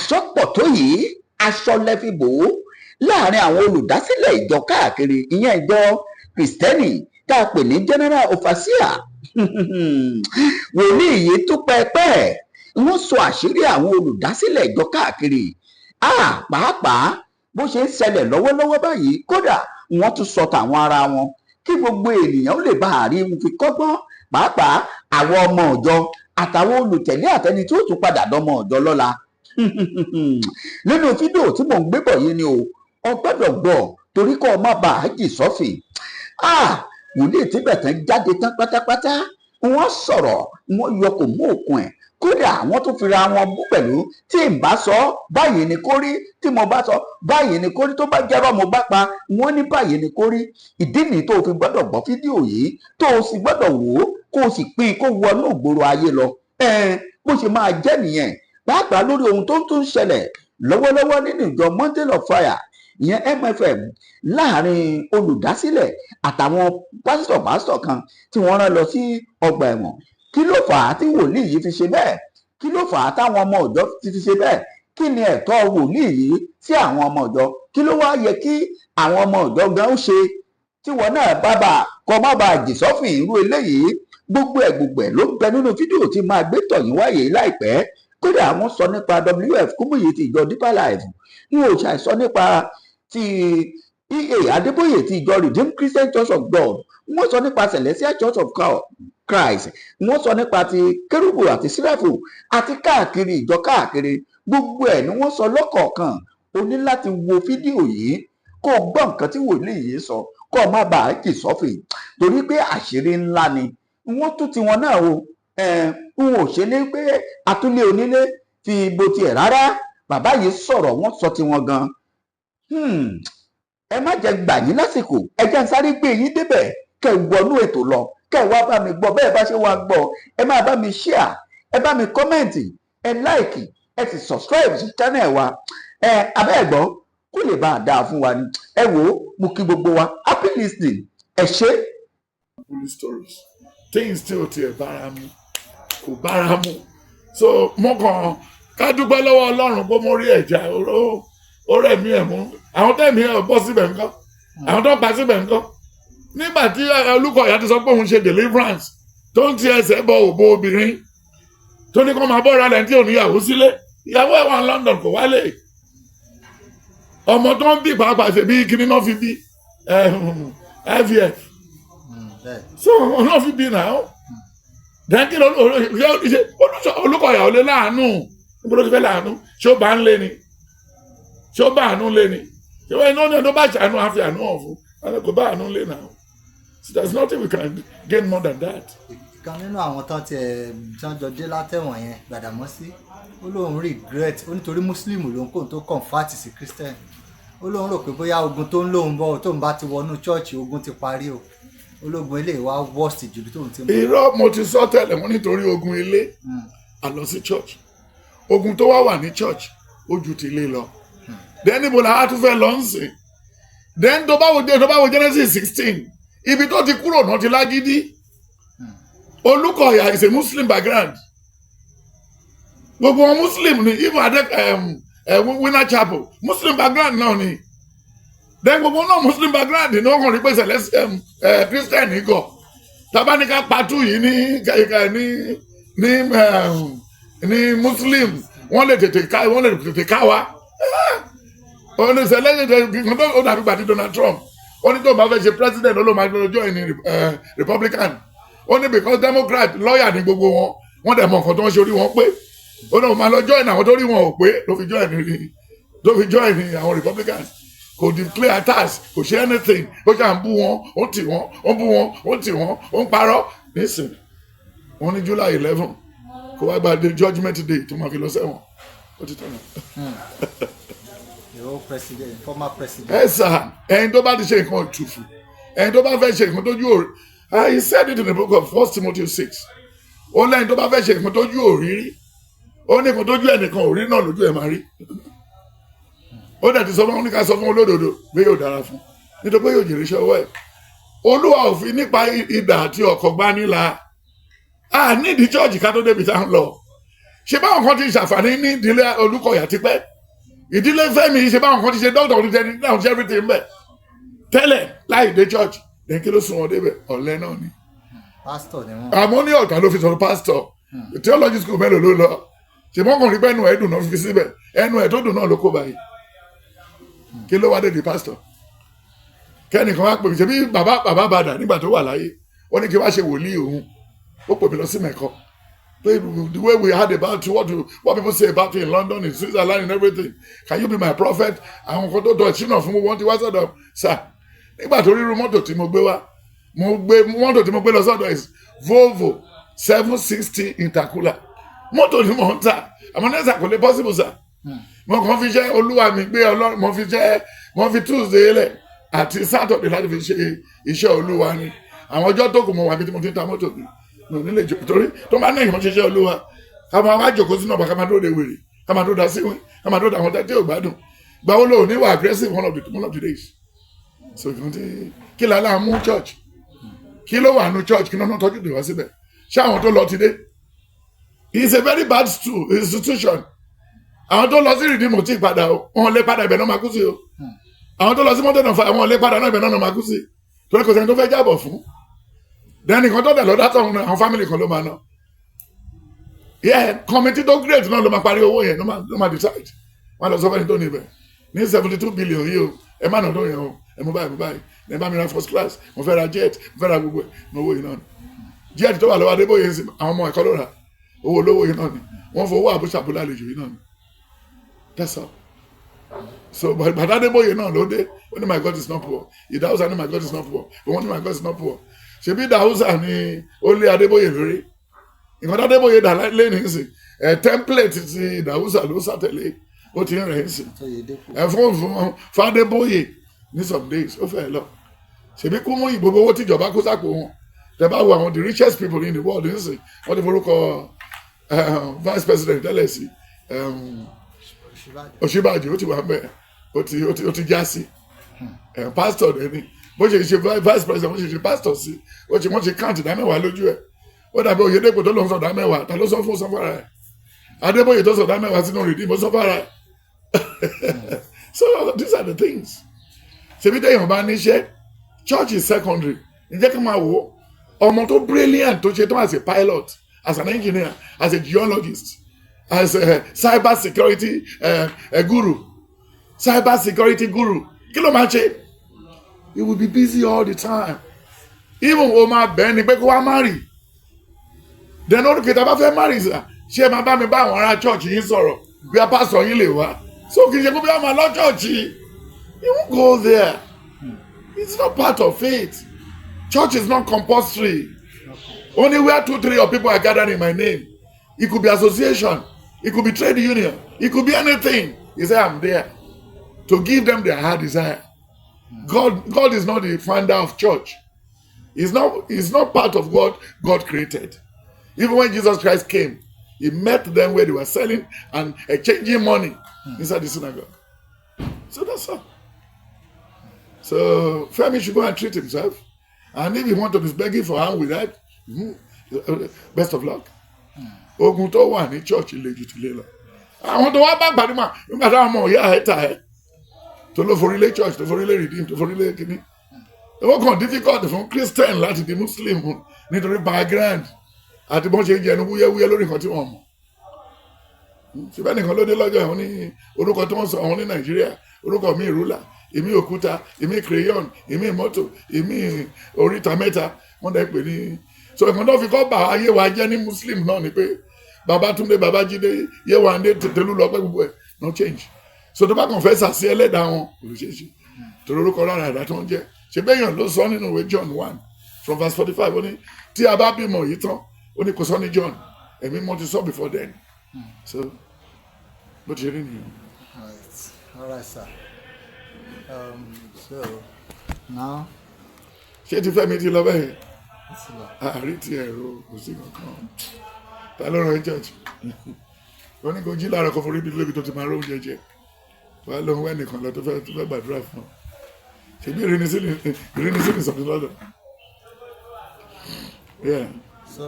àsọpọ̀ tó yìí aṣọ lẹ́fi bò ó láàrin àwọn olùdásílẹ̀ ìjọ káàkiri ìyẹn ìjọ Kristẹni tá a pè ní general overseer wòlíì yìí tún pẹpẹ wọ́n sọ àṣírí àwọn olùdásílẹ̀ ìjọ káàkiri pàápàá bó ṣe ń ṣẹlẹ̀ lọ́wọ́lọ́wọ́ báyìí kódà wọ́n tún sọ tàwọn ara wọn kí gbogbo ènìyàn lè bá àrí wọn fi kọ́gbọ́n pàápàá àwọn ọmọ ọ̀jọ́ àtàwọn olùtẹ̀lé àtẹni tí ó tún padà dọmọ ọ̀jọ́ lọ́la nínú fídíò tí mò ń gbé bọ̀ yìí ni o gbọ́dọ̀ gbọ́ torí kọ́ ọ má bàa jì sọ́fìn wòlíì tíbẹ̀ tán jáde tán pátápátá wọ́n sọ̀rọ̀ wọ́n yọ kò mú òkun ẹ̀ kódà wọ́n tún fira wọn bú pẹ̀lú tí n bá sọ báyìí ni kó rí tí mo bá sọ báyìí ni kó rí tó bá jẹ́rọ̀ mo bá pa wọ́n ní báyìí ni kó rí ìdí nìyí tó o fi gbọ́dọ̀ gbọ́ fídíò yìí tó o sì gbọ́dọ̀ wò ó kó o sì pín kó wọnú ìgboro ayé lọ bó ṣe máa jẹ́ nìyẹn pàápàá lórí ohun tó ń tún ṣẹlẹ̀ lọ́wọ́lọ́wọ́ nínú ìjọ Mountain of Fire ìyẹn MFM láàrin olùdásílẹ̀ àtàwọn pásítọ̀ kan tí wọ́n rán lọ sí ọgbà ẹ̀wọ̀n kí ló fà á tí wòlíì yìí fi ṣe bẹ́ẹ̀ kí ló fà á táwọn ọmọ ọ̀jọ́ ti fi ṣe bẹ́ẹ̀ kí ni ẹ̀tọ́ wòlíì yìí sí àwọn ọmọ ọ̀jọ́ kí ló wá yẹ kí àwọn ọmọ ọ̀jọ́ gan ó ṣe tí wọn náà kọ má bàa jì sọ́fìn irú eléyìí gbogbo ẹ̀ ló ń bẹ nínú fídíò tí máa gbé tọ̀yìn wáyé láìpẹ́ kódà àwọn sọ nípa WF Kúmúyì ti ìjọ Deeper Life ní òòṣà sọ nípa ti EA Adébóyè ti ìjọ Redeemed Christian Church of God wọ́n sọ nípa Celestial Church of Christ wọ́n sọ nípa ti Kérúbù àti Séráfù àti káàkiri ìjọ káàkiri gbogbo ẹ̀ ni wọ́n sọ lọ́kọ̀ọ̀kan o ní láti wo fídíò yìí kó o gbọ́ nǹkan tí wòlíì yìí sọ kó o má bàa jì sọ́fìn torí pé àṣírí ńlá ni wọ́n tún tiwọn náà o n ò ṣe ní pé atúlé onílé fi bo tiẹ̀ rárá bàbá yìí sọ̀rọ̀ wọ́n sọ tiwọn gan ẹ má jẹ́ gbà yín lásìkò ẹ jẹ́ n sáré gbé yín débẹ̀ kẹ́ ẹ wọnú ètò lọ kẹ́ ẹ wá bá mi gbọ́ bẹ́ẹ̀ bá ṣe wá gbọ́ ẹ máa bá mi share ẹ bá mi kọ́mẹ̀ntì ẹ láìkì ẹ sì subscribe sí channel wa abẹ́ ẹ̀gbọ́n kó lè bá a dáa fún wa ni ẹ wò ó mo kí gbogbo wa happy listening ẹ ṣé. stories things tí o tiẹ̀ bára mu kò bára mu so mo kàn ká dúpẹ́ lọ́wọ́ Ọlọ́run pé mo rí ẹ̀já ó rẹ̀ mí ẹ̀ mú àwọn tẹ̀mí ẹ̀ bọ́ síbẹ̀ ńkọ́ àwọn tó pa síbẹ̀ ńkọ́ nígbà tí Olúkọ̀yà ti sọ pé òun ṣe deliverance tó ń ti ẹsẹ̀ bọ òbò obìnrin tó ní kó máa bọ́ra lẹ́yìn tí ò níyàwó sílé ìyàwó ẹ̀ wà ní London kò wálé ọmọ tó ń bí pàápàá ṣe bí kíní náà fi bí IVF so náà fi bí náà dẹ́kí Olúkọ̀yà ò lè láàánú níbo ló ti fẹ́ láàánú ṣé ó bá ń lé ni ṣé ó bá àánú lé ni ṣé wọ́n iná ní ọdún bá ṣàánú àfi àánú ọ̀fun wọn kò bá àánú lé náà so there is nothing we can gain more than that. ìkan nínú àwọn tán tiẹ̀ jọjọ dé látẹ̀wọ̀n yẹn Gbàdàmọ́sí ó lóun regret ó nítorí Muslim lòun kóun tó convert sí Christian ó lóun rò pé bóyá ogun tó ń lóun bọ̀ tóun bá ti wọnú chọ́ọ̀chì ogun ti parí o ológun ilé wa worst jù tóun ti mú. irọ́ mo ti sọ tẹ́lẹ̀ wọ́n nítorí ogun ilé a lọ sí church ogun tó wà ní church ó ju ti ilé lọ then níbo la á tún fẹ́ lọ ń sìn then tó bá wo Genesis 16 ibi tó ti kúrò náà ti lágídí Olúkọ̀yà is a Muslim background gbogbo wọn Muslim ni even Winner Chapel Muslim background náà ni then gbogbo náà Muslim background ni wọ́n kàn rí pé Celestial Christian nìkan tabanika patu yìí ní Muslim wọ́n lè tètè ká wa ó ní Celestial kan tó dàbí gbàdí Donald Trump ó ní tó bá fẹ́ ṣe president ó ló máa gbọ́dọ̀ join ní Republican ó ní because Democrat lawyer ní gbogbo wọn wọ́n dẹ̀ mọ̀ nǹkan tó ń ṣe orí wọn pé ó náà máa lọ join àwọn tó rí wọn ò pé ló fi join ní àwọn Republicans kò declare tax kò ṣe anything ó ṣàn bú wọn ó tì wọn ó bú wọn ó tì wọn ó ń parọ́ nísìn wọn ní July 11 kó wá gba judgment day tó máa fi lọ sẹ́wọ̀n ó ti tẹ̀lé. your president former president. ẹ sà ẹni tó bá ti ṣe nǹkan òtúfù ẹni tó bá fẹ́ ṣe nǹkan tójú òrí he said it in the book of 1 Timothy 6 ó lẹ́yìn tó bá fẹ́ ṣe nǹkan tójú òrírí ó ní nǹkan tójú ẹnìkan òrí náà lójú ẹ̀ máa rí ó dẹ̀ ti sọ fún ká sọ fún olódodo pé yóò dára fún nítorí pé yóò jèrè iṣẹ́ ọwọ́ ẹ̀ Olúwa ò fi nípa idà àti ọ̀kọ̀ gbá nílà a nídìí chọ́ọ̀chì ká tó débi tá ń lọ ṣe báwọn kan ti ṣàǹfààní ní ìdílé Olúkọ̀yà tipẹ́ ìdílé Fẹ́mi ṣe báwọn kan ti ṣe dọ́kítọ̀ ní tẹni náà ṣe everything bẹ̀ tẹ́lẹ̀ láì dé church ní kí ló sún wọn débẹ̀ ọ̀lẹ́ náà ni. pásítọ̀ ni wọ́n. àmọ́ ní ọ̀tá ló fi sọ̀rọ̀ pásítọ̀ theology school mélòó ló lọ ṣe mọ́kàn rí pé ẹnu ẹ̀ dùn náà fi síbẹ̀ ẹnu ẹ̀ tó dùn náà ló kó báyìí kí ló wá dé di pásítọ̀ kẹ́nìkan wá pè mí ṣe bí bàbá bàdà nígbà tó wà láyé wọ́n ní kí wá ṣe wòlíì òun ó pè mí lọ sí mẹ́kọ́ the way we heard about you, what people say about you in London, in Switzerland, and everything. Can you be my prophet? Àwọn kan tó tọ̀ ṣínà fún wọn ti wá sọ́dọ̀ sir. Nígbà tó ríru mọ́tò tí mo gbé wá, mọ́tò tí mo gbé lọ sọ́dọ̀ is Volvo 760 Intercooler. Mọ́tò ni mo ń tà, àmọ́ nẹ́sà kò lè possible sir. Mo kàn fi ṣe olúwa mi gbé Ọlọ́run, mo fi Tuesday lẹ̀ àti Saturday láti fi ṣe iṣẹ́ olúwa ni. Àwọn ọjọ́ tó kù mo wà bí tí mo ti ń ta mọ́tò mi. Nílé ìjọba torí tó máa ń náà ìmọ̀ṣẹ́ṣẹ́ olúwa ká máa wá jòkó sínú ọba ká máa dóde wèrè ká máa dóda síwìn ká máa dóda àwọn tẹ́tí ò gbádùn gba ó lóò níwà aggressive one of the days so kí lálá mú church kí ló wà nù church kí lọ́nà tọ́jú dè wá síbẹ̀ ṣé àwọn tó lọ ti dé it's a very bad institution àwọn tó lọ sí rìdíìmù tí padà o wọn lè padà ibẹ̀ náà máa kú sí o àwọn tó lọ sí mọ́tò náà fa wọn lè padà náà ibẹ̀ náà máa kú sí torí kò sẹ́ni tó fẹ́ jábọ̀ fún then nǹkan tó dẹ̀ lọ́dá tó àwọn family kan ló máa ná committee tó great náà ló máa parí owó yẹn ló máa decide wọn lọ sọ fẹ́ni tó ní ibẹ̀ ní 72 billion yìí o ẹ má nà tó yẹn o ẹ mú báyìí ẹ bá mi ra first class mo fẹ́ ra jet mo fẹ́ ra gbogbo ẹ̀ ní owó yìí náà ni jet tó wà lọ́wọ́ Adébóyè ń sìn àwọn ọmọ ẹ̀kọ́ ló rà owó olówó yìí náà ni wọ́n fowó àbúṣàbúlà àlejò yìí náà ni that's all so bàtà Adébóyè náà ló dé ó ní my God is not poor Ìdáhùsà ní my God is not poor òun ní my God is not poor ṣebí Ìdáhùsà ni ó lé Adébóyè lórí nǹkan tó Adébóyè dà lẹ́nu ìsìn template ti Ìdáhùsà ló sàtẹ̀lé ó ti ń rẹ̀ ìsìn fún Adébóyè ní some days ó fẹ́ lọ ṣebí Kúmú ìgbogbo owó tíjọba kó sápò wọn tẹ bá wo àwọn the richest people in the world ìsìn wọ́n ti forúkọ vice president tẹ́lẹ̀ sí Òṣìbàjì ó ti wà mẹ́ ó ti já sí pastor ẹni bó ṣe ṣe vice president bó ṣe ṣe pastor sí wọ́n ti count ìdámẹ́wàá lójú ẹ̀ ó dàbí Oyèdèpọ̀ tó lọ sọ ìdámẹ́wàá ta ló sọ fún sọfara ẹ̀ Adébóyè tó sọ ìdámẹ́wàá sínú rìdí mo sọfara ẹ̀ so these are the things ṣebí tẹ̀yàn bá níṣẹ́ church is secondary ǹjẹ́ kí n máa wò ó ọmọ tó brilliant tó ṣe tó as a pilot as an engineer as a geologist as a cyber security guru kí ló máa ṣe he will be busy all the time even o máa bẹ́ẹ̀ ni pé kó wá marry then orúkè tá a bá fẹ́ marry ṣé máa bá mi bá àwọn ará church yín sọ̀rọ̀ bí a pastor yín lè wá so kì í ṣe kó bí a máa lọ church you won't go there it's not part of faith church is not compulsory only where 2-3 of people are gathered in my name it could be association it could be trade union it could be anything he say I'm there to give them their heart desire. God is not the founder of church. He's not part of what God created. Even when Jesus Christ came, he met them where they were selling and exchanging money inside the synagogue. So that's all. So Femi should go and treat himself. And if he wants to be begging for hand with that, best of luck. Ogun tó wà ní church ilé ju tilé lọ. Àwọn tó wá bá gbàdúmọ̀ nígbà táwọn ọmọ ìyá ẹ̀ ta ẹ̀. To lọ forílé church to forílé redeem to forílé kìíní ó kàn difficult fún Christian láti di Muslim nítorí background àti bọ́n ṣe jẹnu wúyẹ́wúyẹ́ lórí nǹkan tí wọ́n mọ̀ síbẹ̀ nìkan ló dé lọ́jọ́ ìwọ́n ní orúkọ tí wọ́n sọ àwọn ní Nàìjíríà orúkọ mi ìrúlà èmi òkúta èmi crayon èmi mọ́tò èmi oríta mẹ́ta wọ́n dẹ̀ pè ní so ìkan tó fi kọ́ bá ayé wa jẹ́ ní Muslim náà ni pé Babátúndé Babájídé Yéwándé Tètèlú lọ pé gbogbo ẹ̀ no change so tó bá kàn fẹ́ sàsí ẹlẹ́dàá wọn olùṣèṣe torí orúkọ lára ẹ̀dá tó ń jẹ́ ṣe bẹ́yàn ló sọ nínú ìwé John 1 from verse 45 ó ní tí a bá bímọ yìí tán ó ní kò sọ ní John ẹ̀mí mo ti sọ before then so bó ti rí nìyẹn. All right sir. So now. ṣé ti Fẹ́mi ti lọ bẹ́ẹ̀ àárí ti ẹ̀rọ kò sí kankan ta ló rán church wọ́n ní kò jí lára kó forí bí lébi tó ti máa róúnjẹ jẹ wàá lọ wẹ́ nìkan lọ tó fẹ́ gbàdúrà fún ọ ṣèbí ìrìnnìsí ni sọ̀tún lọ́dọ̀. So